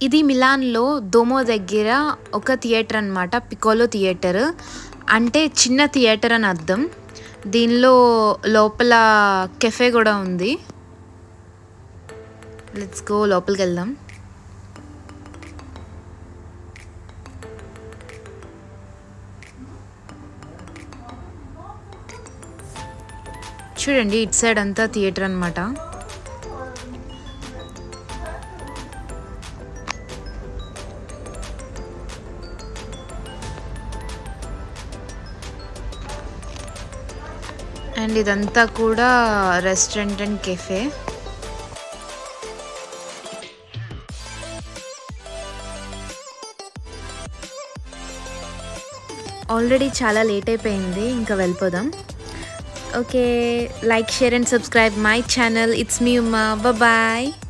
ఇది మిలాన్‌లో దోమో దగ్గర ఒక థియేటర్ అన్నమాట. Piccolo theatre. అంటే చిన్న థియేటర్ అని అర్థం. దీనిలో లోపల కెఫే గూడా ఉంది. లెట్స్ గో లోపలికెళ్దాం. చూడండి ఇటు సైడ్ అంతా థియేటర్ అన్నమాట. అండ్ ఇదంతా కూడా రెస్టారెంట్ అండ్ కెఫే. ఆల్రెడీ చాలా లేట్ అయిపోయింది. ఇంకా వెళ్ళిపోదాం. Okay, like, share and subscribe my channel. It's me Uma. Bye bye.